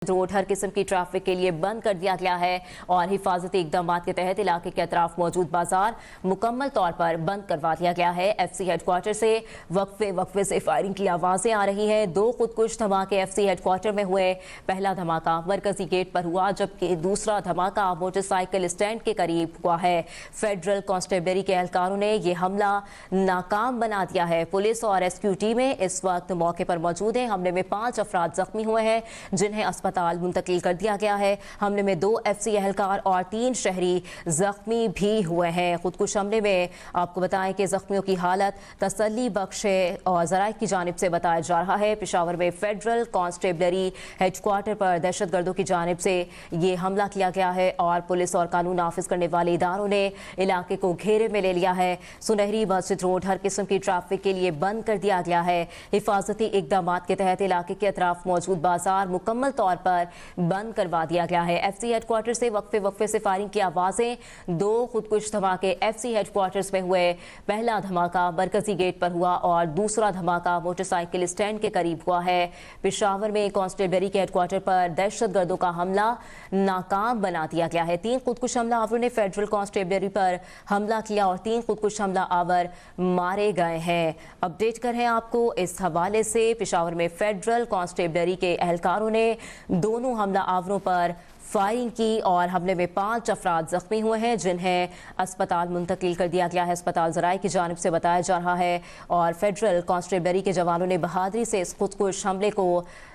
Road हर किस्म की traffic के लिए बंद कर दिया गया है और हिफाजती इकदाम के तहत इलाके के अतराफ मौजूद बाजार मुकम्मल तौर पर बंद करवा दिया गया है। एफसी हेडक्वार्टर से वक्फे से फायरिंग की आवाजें आ रही हैं। 2 खुदकुश धमाके एफसी हेडक्वार्टर में हुए। पहला धमाका मरकजी गेट पर हुआ, जबकि दूसरा धमाका मोटरसाइकिल स्टैंड के करीब हुआ है। फेडरल कांस्टेबलरी के एहलकारों ने यह हमला नाकाम बना दिया है। पुलिस और रेस्क्यू टीमें इस वक्त मौके पर मौजूद हैं। हमले में 5 अफराद जख्मी हुए हैं, जिन्हें अस्पताल मुंतकिल कर दिया गया है। हमले में 2 एफसी एहलकार और 3 शहरी जख्मी भी हुए हैं। खुदकुश हमले में आपको बताएं कि जख्मियों की हालत तसल्ली बख्श है और ज़राए की जानिब से बताया जा रहा है। पेशावर में फेडरल कांस्टेबलरी हेडक्वार्टर पर दहशतगर्दों की जानिब से ये हमला किया गया है और पुलिस और कानून नाफिज करने वाले इदारों ने इलाके को घेरे में ले लिया है। सुनहरी मस्जिद रोड हर किस्म की ट्रैफिक के लिए बंद कर दिया गया है। हिफाजती इकदाम के तहत इलाके के अतराफ मौजूद बाजार मुकम्मल तौर पर बंद करवा दिया गया है। एफसी हेडक्वार्टर से वक्फे से फायरिंग की आवाजें। 2 खुदकुश धमाके एफसी हेडक्वार्टर्स में हुए। पहला धमाका मरकजी गेट पर हुआ और दूसरा धमाका मोटरसाइकिल स्टैंड के करीब हुआ है। पेशावर में कांस्टेबलरी के हेडक्वार्टर पर दहशतगर्दों का हमला नाकाम बना दिया गया है। 3 खुदकुश हमला आवरों ने फेडरल कांस्टेबलरी पर हमला किया और 3 खुदकुश हमला आवर मारे गए हैं। अपडेट कर रहे हैं आपको इस हवाले से। पेशावर में फेडरल कांस्टेबलरी के एहलकारों ने दोनों हमला आवरों पर फायरिंग की और हमले में 5 अफराद जख्मी हुए हैं, जिन्हें अस्पताल मुंतकिल कर दिया गया है। अस्पताल ज़राए की जानिब से बताया जा रहा है और फेडरल कांस्टेबलरी के जवानों ने बहादुरी से इस खुदकुश हमले को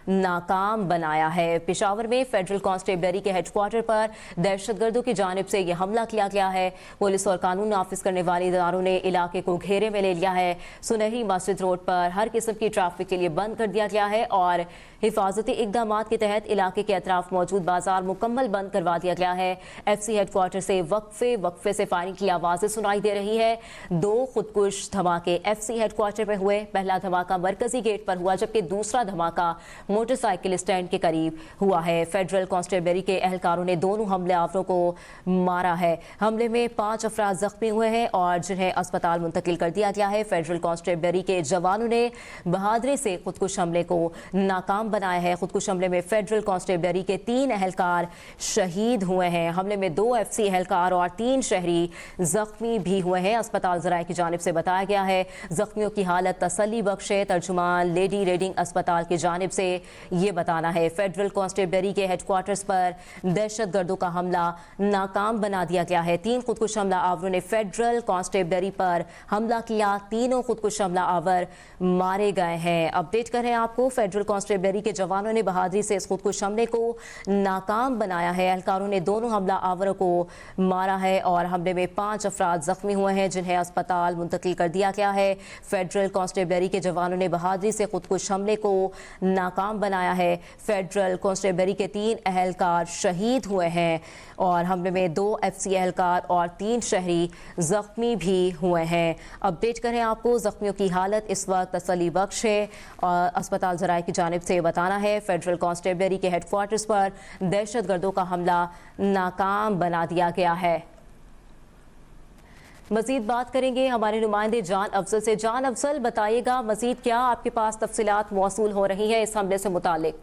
नाकाम बनाया है। पेशावर में फेडरल कांस्टेबलरी के हेडक्वार्टर पर दहशतगर्दों की जानिब से यह हमला किया गया है। पुलिस और कानून नाफिज करने वाले इदारों ने इलाके को घेरे में ले लिया है। सुनहरी मस्जिद रोड पर हर किस्म की ट्रैफिक के लिए बंद कर दिया गया है और हिफाजती इकदाम के तहत इलाके के अतराफ मौजूद बाजार मुकम्मल बंद करवा दिया गया है। एफसी हेडक्वार्टर से वक्फे से फायरिंग की आवाजें सुनाई दे रही है। 2 खुदकुश धमाके एफसी हेडक्वार्टर में हुए। पहला धमाका मरकजी गेट पर हुआ, जबकि दूसरा धमाका मोटरसाइकिल स्टैंड के करीब हुआ है। फेडरल कांस्टेबलरी के एहलकारों ने दोनों हमले आवरों को मारा है। हमले में 5 अफराद जख्मी हुए हैं और जिन्हें अस्पताल मुंतकिल कर दिया गया है। फेडरल कांस्टेबलरी के जवानों ने बहादुरी से खुदकुश हमले को नाकाम बनाया है। खुदकुश हमले में फेडरल कांस्टेबलरी के 3 एहलकार शहीद हुए हैं। हमले में 2 एफसी एहलकार और 3 शहरी जख्मी भी हुए हैं। अस्पताल ज़राए की जानिब से बताया गया है जख्मियों की हालत तसल्ली बख्श है। तर्जुमान लेडी रेडिंग अस्पताल की जानिब से ये बताना है। फेडरल कांस्टेबलरी के हेडक्वार्टर्स पर दहशतगर्दों का हमला नाकाम बना दिया गया है। 3 खुदकुश हमला आवरों ने फेडरल कांस्टेबलरी पर हमला किया। तीनों खुदकुश हमला आवर मारे गए हैं। अपडेट कर रहे हैं आपको। फेडरल कांस्टेबलरी के जवानों ने बहादुरी से इस खुदकुश हमले को नाकाम बनाया है। एहलकारों ने दोनों हमला आवरों को मारा है और हमले में 5 अफराद जख्मी हुए हैं, जिन्हें अस्पताल मुंतकिल कर दिया गया है। फेडरल कांस्टेबलरी के जवानों ने बहादुरी से खुदकुश हमले को नाकाम बनाया है। फेडरल कांस्टेबलरी के 3 एहलकार शहीद हुए हैं और हमले में 2 एफसी एहलकार और 3 शहरी जख्मी भी हुए हैं। अपडेट करें आपको। जख्मियों की हालत इस वक्त तसल्ली बख्श है और अस्पताल ज़राए की जानिब से बताना है फेडरल कांस्टेबलरी के हेडक्वार्टर्स पर दहशतगर्दों का हमला नाकाम बना दिया गया है। मजीद बात करेंगे हमारे नुमाइंदे जान अफजल से। जान अफजल, बताइएगा मजीद क्या आपके पास तफसीलात मौसूल हो रही है इस हमले से मुतालिक?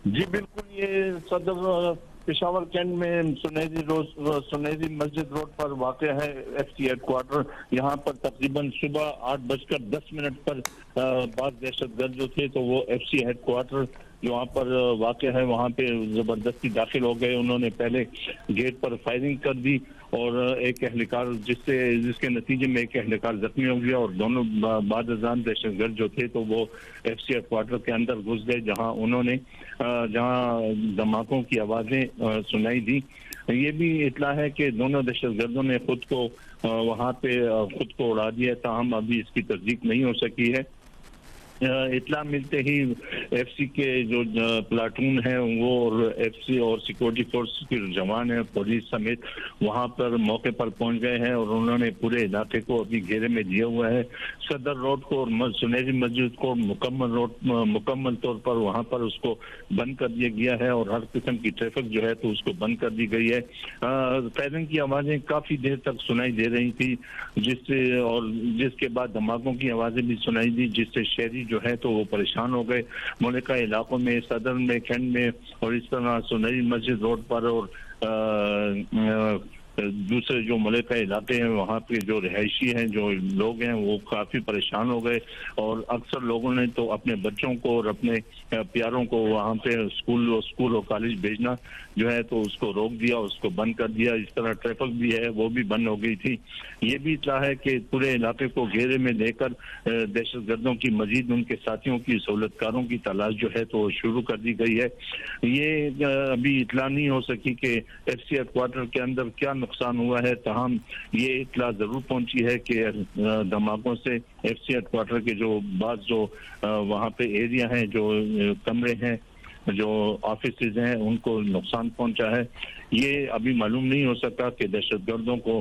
जी बिल्कुल, ये सदर पेशावर कैंट में सुनहरी मस्जिद रोड पर वाक़ है एफसी हेडक्वार्टर। यहाँ पर तकरीबन सुबह 8:10 पर बाद दहशतगर्द जो थे तो वो एफसी हेडक्वार्टर जो वहाँ पर वाक़ है वहाँ पे जबरदस्ती दाखिल हो गए। उन्होंने पहले गेट पर फायरिंग कर दी और एक एहलकार जिसके नतीजे में एक एहलकार जख्मी हो गया और दोनों बाद अज़ान दहशतगर्द जो थे तो वो एफसी हेडक्वार्टर के अंदर घुस गए, जहाँ धमाकों की आवाज़ें सुनाई दी। ये भी इतला है कि दोनों दहशतगर्दों ने खुद को वहाँ पे खुद को उड़ा दिया, ताहम अभी इसकी तस्दीक नहीं हो सकी है। इत्ला मिलते ही एफसी के जो प्लाटून है वो और एफसी और सिक्योरिटी फोर्स के जवान है, पुलिस समेत वहां पर मौके पर पहुंच गए हैं और उन्होंने पूरे इलाके को अभी घेरे में दिया हुआ है। सदर रोड को और सुनहरी मस्जिद को मुकम्मल तौर पर वहां पर उसको बंद कर दिया गया है और हर किस्म की ट्रैफिक जो है तो उसको बंद कर दी गई है। फायरिंग की आवाजें काफी देर तक सुनाई दे रही थी, जिसके बाद धमाकों की आवाजें भी सुनाई दी, जिससे शहरी जो है तो वो परेशान हो गए। मुल्का इलाकों में, सदर में, खंड में और इस तरह सुनहरी मस्जिद रोड पर और दूसरे जो मुल्क इलाके हैं वहाँ पे जो रिहायशी हैं, जो लोग हैं, वो काफ़ी परेशान हो गए और अक्सर लोगों ने तो अपने बच्चों को और अपने प्यारों को वहाँ पे स्कूल और कॉलेज भेजना जो है तो उसको रोक दिया, उसको बंद कर दिया। इस तरह ट्रैफिक भी है वो भी बंद हो गई थी। ये भी इत्ला है कि पूरे इलाके को घेरे में लेकर दहशतगर्दों की मजीद उनके साथियों की सहूलतकारों की तलाश जो है तो शुरू कर दी गई है। ये अभी इत्ला नहीं हो सकी कि एफसी हेडक्वार्टर के अंदर क्या नुकसान हुआ है, ताहम ये इत्ला जरूर पहुंची है कि धमाकों से एफसी हेडक्वार्टर के जो बाज जो वहाँ पे एरिया हैं, जो कमरे हैं, जो ऑफिसेज हैं, उनको नुकसान पहुंचा है। ये अभी मालूम नहीं हो सका कि दहशतगर्दों को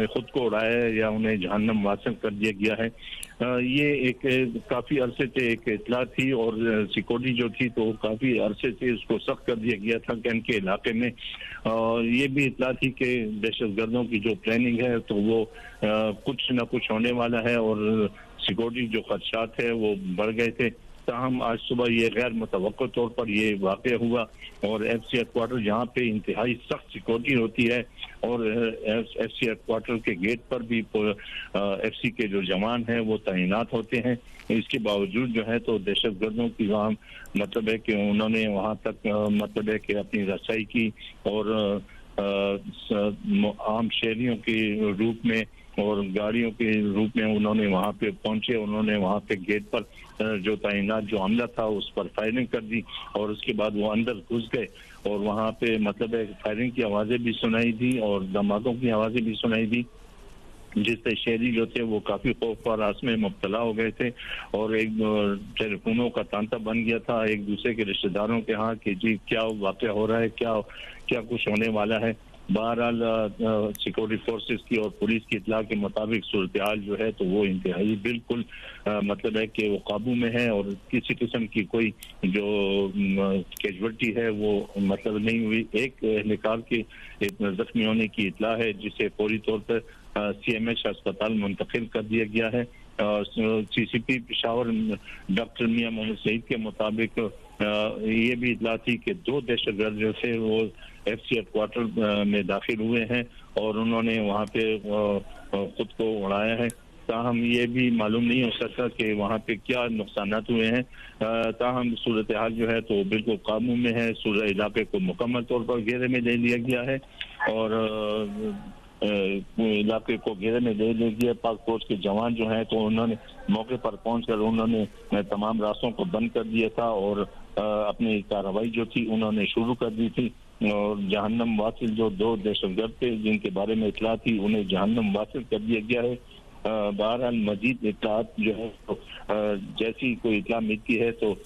खुद को उड़ाया या उन्हें जहन्नम वासिल कर दिया गया है। ये एक काफी अरसे से एक इत्ला थी और सिक्योरिटी जो थी तो काफी अरसे से उसको सख्त कर दिया गया था कैंप के इलाके में। ये भी इत्ला थी कि दहशतगर्दों की जो प्लानिंग है तो वो कुछ न कुछ होने वाला है और सिक्योरिटी जो खदशात है वो बढ़ गए थे। ताहम आज सुबह ये गैर मुतवक्को तौर पर ये वाक़ हुआ और एफसी हेडक्वार्टर जहाँ पे इंतहाई सख्त सिक्योरिटी होती है और एफसी हेडक्वार्टर के गेट पर भी एफसी के जो जवान हैं वो तैनात होते हैं। इसके बावजूद जो है तो दहशतगर्दों की वहाँ मतलब है कि उन्होंने वहाँ तक मतलब है कि अपनी रसाई की और आम शहरियों के रूप में और गाड़ियों के रूप में उन्होंने वहाँ पे पहुंचे। उन्होंने वहाँ पे गेट पर जो तैनात जो हमला था उस पर फायरिंग कर दी और उसके बाद वो अंदर घुस गए और वहाँ पे मतलब है फायरिंग की आवाज़ें भी सुनाई दी और धमाकों की आवाज़ें भी सुनाई दी, जिससे शहरी जो थे वो काफी खौफ और आस में मुब्तला हो गए थे और एक टेलीफोनों का तांता बन गया था एक दूसरे के रिश्तेदारों के यहाँ कि जी क्या वाक़या हो रहा है, क्या कुछ होने वाला है। बहरहाल सिक्योरिटी फोर्सेस की और पुलिस की इत्ला के मुताबिक सूरत हाल जो है तो वो इंतहाई बिल्कुल मतलब है कि वो काबू में है और किसी किस्म की कोई जो कैजुअल्टी है वो मतलब नहीं हुई। एक एहलकार के जख्मी होने की इत्ला है जिसे फौरी तौर पर सीएमएच अस्पताल मुंतकिल कर दिया गया है। सीसीपी पेशावर डॉक्टर मियां मोहम्मद सईद के मुताबिक ये भी इत्ला थी कि 2 दहशतगर्द जो थे वो एफसी हेडक्वार्टर में दाखिल हुए हैं और उन्होंने वहाँ पे खुद को उड़ाया है। ताहम ये भी मालूम नहीं हो सकता कि वहाँ पे क्या नुकसानात हुए हैं। ताहम सूरत हाल जो है तो बिल्कुल काबू में है। सूरत इलाके को मुकम्मल तौर पर घेरे में ले लिया गया है और इलाके को घेरे में ले लिया गया। पाक फौज के जवान जो हैं तो उन्होंने मौके पर पहुंचकर उन्होंने तमाम रास्तों को बंद कर दिया था और अपनी कार्रवाई जो थी उन्होंने शुरू कर दी थी और जहन्नम वासिल जो 2 दहशतगर्द थे जिनके बारे में इत्तला थी उन्हें जहन्नम वासिल कर दिया गया है। बहरहाल मजीद इत्तलात जो है तो जैसी कोई इत्तला मिलती है तो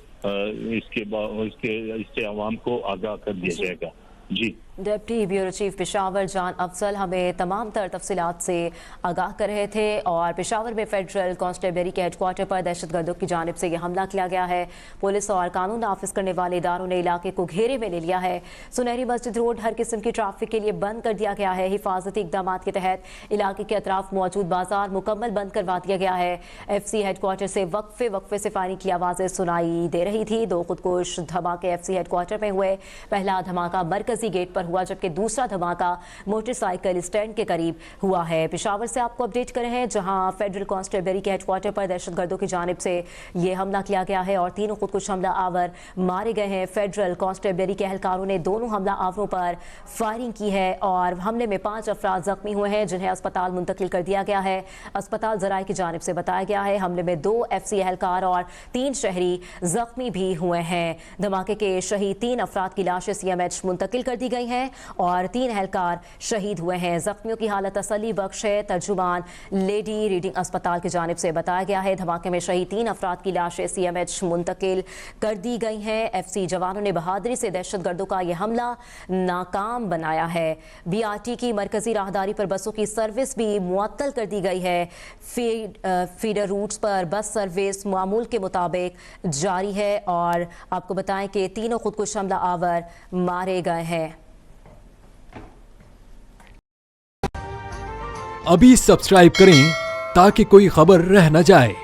इससे आवाम को आगाह कर दिया जाएगा। जी, डिप्टी ब्यूरो चीफ पेशावर जान अफजल हमें तमाम तर तफसीलात से आगाह कर रहे थे। और पेशावर में फेडरल कांस्टेबलरी के हेडक्वार्टर पर दहशतगर्दों की जानिब से यह हमला किया गया है। पुलिस और कानून नाफिज करने वाले इदारों ने इलाके को घेरे में ले लिया है। सुनहरी मस्जिद रोड हर किस्म की ट्रैफिक के लिए बंद कर दिया गया है। हिफाजती इकदाम के तहत इलाके के अतराफ मौजूद बाजार मुकम्मल बंद करवा दिया गया है। एफसी हेडक्वार्टर से वक्फे से फायरिंग की आवाज़ें सुनाई दे रही थी। 2 खुदकुश धमाके एफसी हेडक्वार्टर में हुए। पहला धमाका मरकजी गेट पर हुआ जबकि दूसरा धमाका मोटरसाइकिल स्टैंड के करीब हुआ है। पेशावर से आपको अपडेट कर रहे हैं जहां फेडरल कांस्टेबलरी के हेडक्वार्टर पर दहशतगर्दों की जानिब से ये हमला किया गया है और 3 खुदकुश हमला आवर मारे गए हैं। फेडरल कांस्टेबलरी के एहलकारों ने दोनों हमला आवरों पर फायरिंग की है और हमले में 5 अफराद जख्मी हुए हैं जिन्हें अस्पताल मुंतकिल कर दिया गया है। अस्पताल जराये की जानिब से बताया गया है हमले में 2 एफसी एहलकार और 3 शहरी जख्मी भी हुए हैं। धमाके के शहीद 3 अफराद की लाशें सीएमएच मुंतकिल कर दी गई हैं और 3 एहलकार शहीद हुए हैं। जख्मियों की हालत तसल्ली बख्श है। तर्जुमान लेडी रीडिंग अस्पताल की जानिब से बताया गया है धमाके में शहीद 3 अफराद की लाशें CMH मुंतकिल कर दी गई हैं। FC जवानों ने बहादुरी से दहशतगर्दों का यह हमला नाकाम बनाया है। BRT की मरकजी राहदारी पर बसों की सर्विस भी मुअत्तल कर दी गई है। फीडर रूट्स पर बस सर्विस मामूल के मुताबिक जारी है और आपको बताएं कि तीनों खुदकुश हमला आवर मारे गए हैं। अभी सब्सक्राइब करें ताकि कोई खबर रह न जाए।